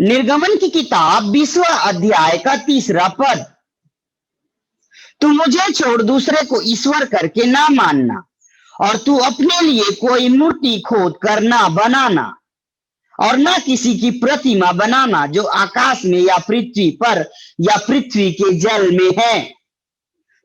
निर्गमन की किताब 20वां अध्याय का 3रा पद, तू मुझे छोड़ दूसरे को ईश्वर करके ना मानना, और तू अपने लिए कोई मूर्ति खोद कर ना बनाना, और ना किसी की प्रतिमा बनाना जो आकाश में या पृथ्वी पर या पृथ्वी के जल में है।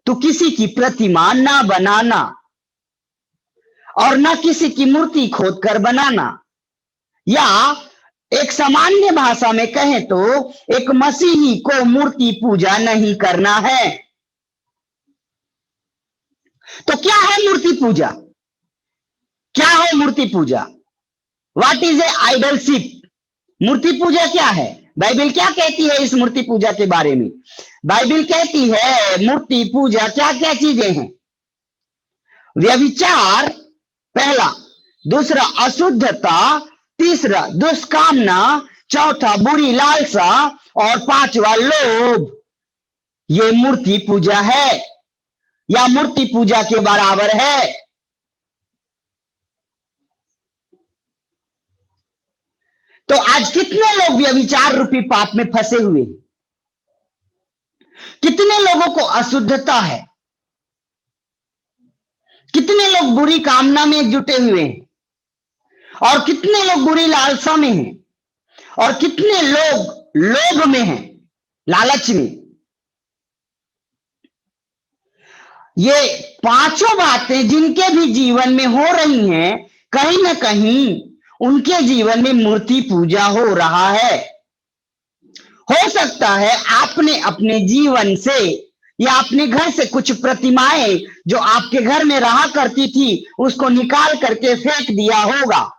तू किसी की प्रतिमा ना बनाना और ना किसी की मूर्ति खोद कर बनाना, या एक सामान्य भाषा में कहें तो एक मसीही को मूर्ति पूजा नहीं करना है। तो क्या है मूर्ति पूजा? क्या है मूर्ति पूजा? What is a आइडलशिप? मूर्ति पूजा क्या है? बाइबल क्या कहती है इस मूर्ति पूजा के बारे में? बाइबल कहती है मूर्ति पूजा क्या क्या चीजें हैं? व्यभिचार पहला, दूसरा अशुद्धता, तीसरा दुष्कामना, चौथा बुरी लालसा, और पांचवा लोभ। ये मूर्ति पूजा है या मूर्ति पूजा के बराबर है। तो आज कितने लोग व्यभिचार रूपी पाप में फंसे हुए हैं? कितने लोगों को अशुद्धता है? कितने लोग बुरी कामना में जुटे हुए हैं? और कितने लोग बुरी लालसा में हैं? और कितने लोग लोभ में हैं, लालच में? ये पांचों बातें जिनके भी जीवन में हो रही हैं, कहीं ना कहीं उनके जीवन में मूर्ति पूजा हो रहा है। हो सकता है आपने अपने जीवन से या अपने घर से कुछ प्रतिमाएं जो आपके घर में रहा करती थी उसको निकाल करके फेंक दिया होगा,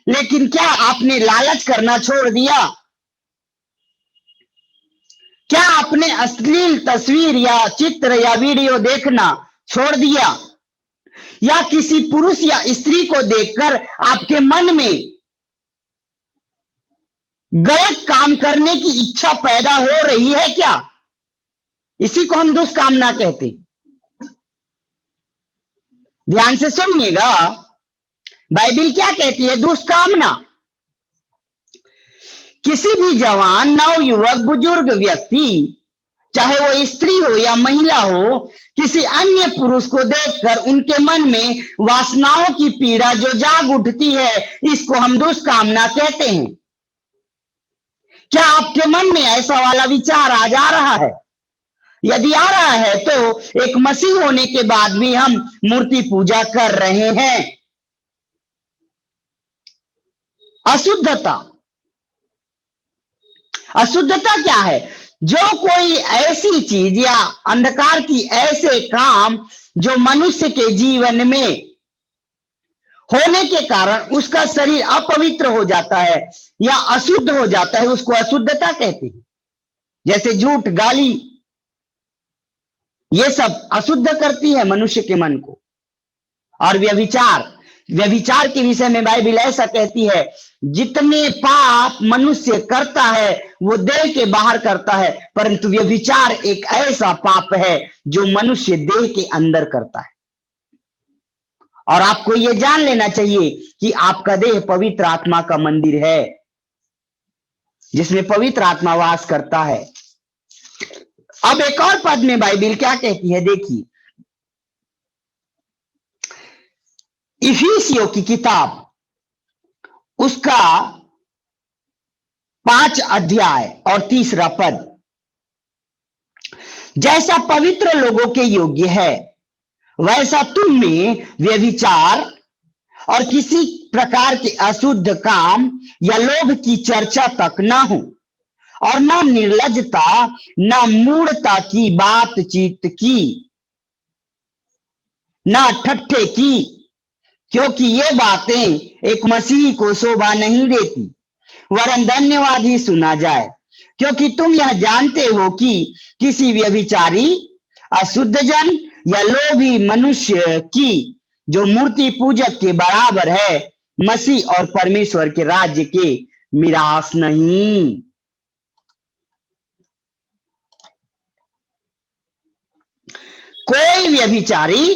लेकिन क्या आपने लालच करना छोड़ दिया? क्या आपने अश्लील तस्वीर या चित्र या वीडियो देखना छोड़ दिया? या किसी पुरुष या स्त्री को देखकर आपके मन में गलत काम करने की इच्छा पैदा हो रही है क्या? इसी को हम दुष्कामना कहते हैं। ध्यान से सुनिएगा, बाइबल क्या कहती है? दुष्कामना किसी भी जवान, नवयुवक, बुजुर्ग व्यक्ति, चाहे वो स्त्री हो या महिला हो, किसी अन्य पुरुष को देखकर उनके मन में वासनाओं की पीड़ा जो जाग उठती है, इसको हम दुष्कामना कहते हैं। क्या आपके मन में ऐसा वाला विचार आ जा रहा है? यदि आ रहा है तो एक मसीह होने के बाद भी हम मूर्ति पूजा कर रहे हैं। अशुद्धता, अशुद्धता क्या है? जो कोई ऐसी चीज या अंधकार की ऐसे काम जो मनुष्य के जीवन में होने के कारण उसका शरीर अपवित्र हो जाता है या अशुद्ध हो जाता है, उसको अशुद्धता कहते हैं। जैसे झूठ, गाली, ये सब अशुद्ध करती है मनुष्य के मन को। और व्यभिचार, व्यभिचार के विषय में बाइबल ऐसा कहती है, जितने पाप मनुष्य करता है वो देह के बाहर करता है, परंतु व्यभिचार एक ऐसा पाप है जो मनुष्य देह के अंदर करता है। और आपको ये जान लेना चाहिए कि आपका देह पवित्र आत्मा का मंदिर है, जिसमें पवित्र आत्मा वास करता है। अब एक और पद में बाइबल क्या कहती है, देखिए, इफिसियों की किताब उसका 5 अध्याय और 3रा पद, जैसा पवित्र लोगों के योग्य है वैसा तुम में व्यभिचार और किसी प्रकार के अशुद्ध काम या लोभ की चर्चा तक ना हो, और ना निर्लज्जता, ना मूढ़ता की बातचीत की, ना ठट्ठे की, क्योंकि ये बातें एक मसीही को शोभा नहीं देती, वरन धन्यवाद ही सुना जाए। क्योंकि तुम यह जानते हो कि किसी व्यभिचारी, अशुद्ध जन या लोभी मनुष्य की जो मूर्ति पूजक के बराबर है, मसीह और परमेश्वर के राज्य के मिरास नहीं। कोई व्यभिचारी,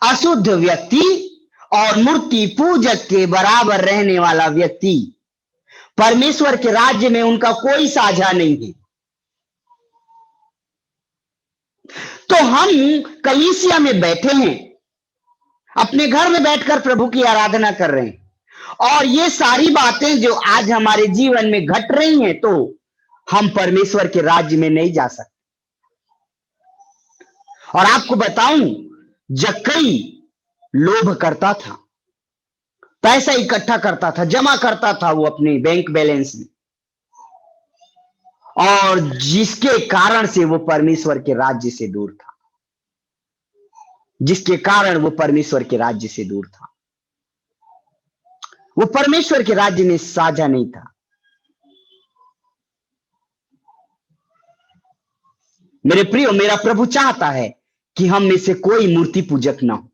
अशुद्ध व्यक्ति और मूर्ति पूजक के बराबर रहने वाला व्यक्ति परमेश्वर के राज्य में उनका कोई साझा नहीं है। तो हम कलीसिया में बैठे हैं, अपने घर में बैठकर प्रभु की आराधना कर रहे हैं, और ये सारी बातें जो आज हमारे जीवन में घट रही हैं, तो हम परमेश्वर के राज्य में नहीं जा सकते। और आपको बताऊं, जक्कई लोभ करता था, पैसा इकट्ठा करता था, जमा करता था वो अपने बैंक बैलेंस में, और जिसके कारण से वो परमेश्वर के राज्य से दूर था, जिसके कारण वो परमेश्वर के राज्य से दूर था। वो परमेश्वर के राज्य में साझा नहीं था। मेरे प्रियो, मेरा प्रभु चाहता है कि हम में से कोई मूर्ति पूजक ना हो,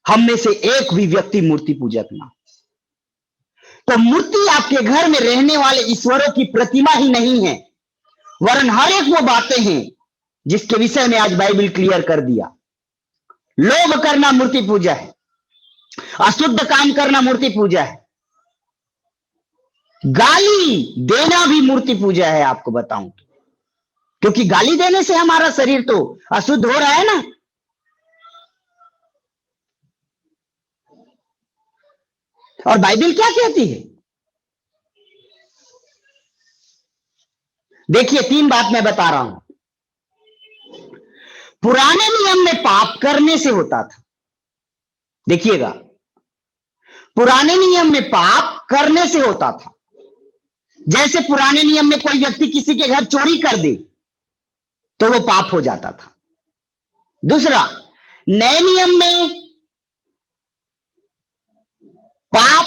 हम में से एक भी व्यक्ति मूर्ति पूजक ना हो। तो मूर्ति आपके घर में रहने वाले ईश्वरों की प्रतिमा ही नहीं है, वरन हर एक वो बातें हैं जिसके विषय में आज बाइबल क्लियर कर दिया। लोभ करना मूर्ति पूजा है, अशुद्ध काम करना मूर्ति पूजा है, गाली देना भी मूर्ति पूजा है। आपको बताऊं तो, क्योंकि गाली देने से हमारा शरीर तो अशुद्ध हो रहा है ना। और बाइबल क्या कहती है? देखिए, 3 बात मैं बता रहा हूं। पुराने नियम में पाप करने से होता था। देखिएगा, पुराने नियम में पाप करने से होता था। जैसे पुराने नियम में कोई व्यक्ति किसी के घर चोरी कर दे तो वो पाप हो जाता था। दूसरा, नए नियम में पाप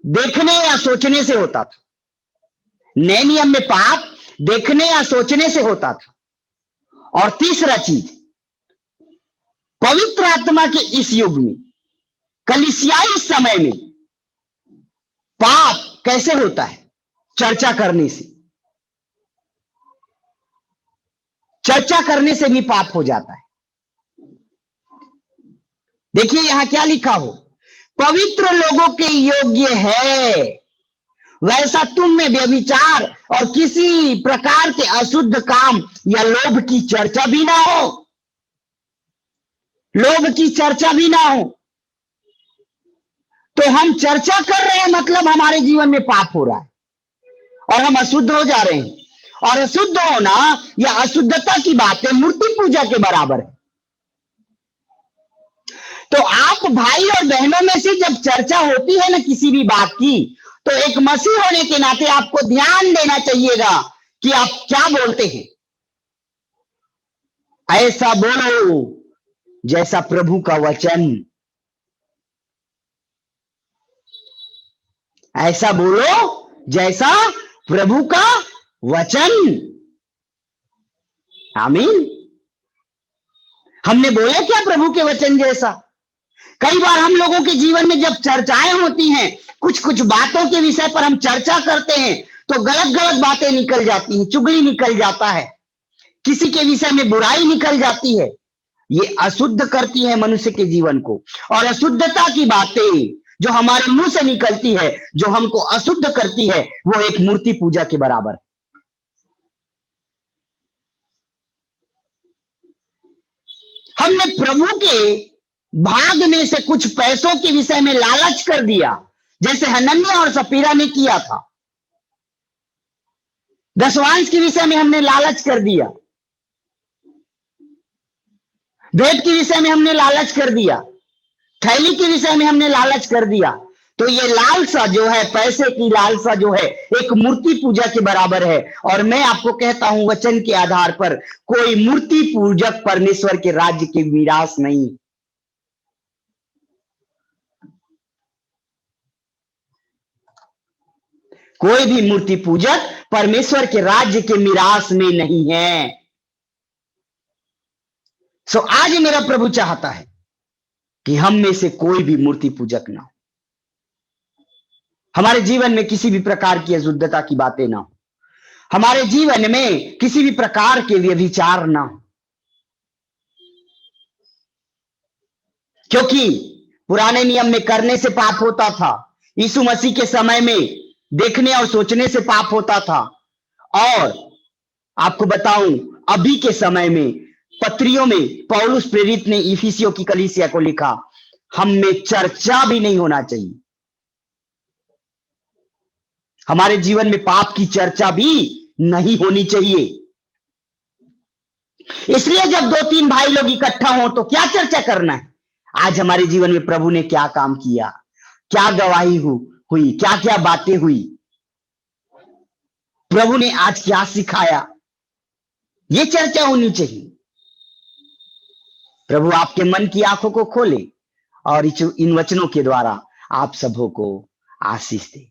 देखने या सोचने से होता था। नए नियम में पाप देखने या सोचने से होता था। और तीसरा चीज, पवित्र आत्मा के इस युग में, कलीसियाई समय में, पाप कैसे होता है? चर्चा करने से। चर्चा करने से भी पाप हो जाता है। देखिए यहां क्या लिखा हो, पवित्र लोगों के योग्य है वैसा तुम में व्यभिचार और किसी प्रकार के अशुद्ध काम या लोभ की चर्चा भी ना हो। लोभ की चर्चा भी ना हो। तो हम चर्चा कर रहे हैं, मतलब हमारे जीवन में पाप हो रहा है और हम अशुद्ध हो जा रहे हैं। और अशुद्ध होना या अशुद्धता की बातें मूर्ति पूजा के बराबर है। तो आप भाई और बहनों में से जब चर्चा होती है ना किसी भी बात की, तो एक मसीह होने के नाते आपको ध्यान देना चाहिएगा कि आप क्या बोलते हैं। ऐसा बोलो जैसा प्रभु का वचन, ऐसा बोलो जैसा प्रभु का वचन। आमीन। हमने बोला क्या प्रभु के वचन जैसा? कई बार हम लोगों के जीवन में जब चर्चाएं होती हैं, कुछ कुछ बातों के विषय पर हम चर्चा करते हैं, तो गलत गलत बातें निकल जाती हैं, चुगली निकल जाता है, किसी के विषय में बुराई निकल जाती है। ये अशुद्ध करती है मनुष्य के जीवन को। और अशुद्धता की बातें जो हमारे मुंह से निकलती है, जो हमको अशुद्ध करती है, वो एक मूर्ति पूजा के बराबर है। हमने प्रभु के भाग में से कुछ पैसों के विषय में लालच कर दिया, जैसे हनन्याह और सपीरा ने किया था। दशवांश के विषय में हमने लालच कर दिया, भेंट के विषय में हमने लालच कर दिया, थैली के विषय में हमने लालच कर दिया। तो ये लालसा जो है, पैसे की लालसा जो है, एक मूर्ति पूजा के बराबर है। और मैं आपको कहता हूं वचन के आधार पर, कोई मूर्ति पूजक परमेश्वर के राज्य के मीरास नहीं। कोई भी मूर्ति पूजक परमेश्वर के राज्य के मीरास में नहीं है। सो आज मेरा प्रभु चाहता है कि हम में से कोई भी मूर्ति पूजक ना हो, हमारे जीवन में किसी भी प्रकार की अशुद्धता की बातें ना हो, हमारे जीवन में किसी भी प्रकार के व्यभिचार ना हो। क्योंकि पुराने नियम में करने से पाप होता था। यीशु मसीह के समय में देखने और सोचने से पाप होता था। और आपको बताऊं, अभी के समय में पत्रियों में पौलुस प्रेरित ने इफिसियों की कलीसिया को लिखा, हम में चर्चा भी नहीं होना चाहिए। हमारे जीवन में पाप की चर्चा भी नहीं होनी चाहिए। इसलिए जब दो तीन भाई लोग इकट्ठा हो तो क्या चर्चा करना है? आज हमारे जीवन में प्रभु ने क्या काम किया, क्या गवाही हुई, क्या क्या बातें हुई, प्रभु ने आज क्या सिखाया, ये चर्चा होनी चाहिए। प्रभु आपके मन की आंखों को खोले और इन वचनों के द्वारा आप सबों को आशीष दे।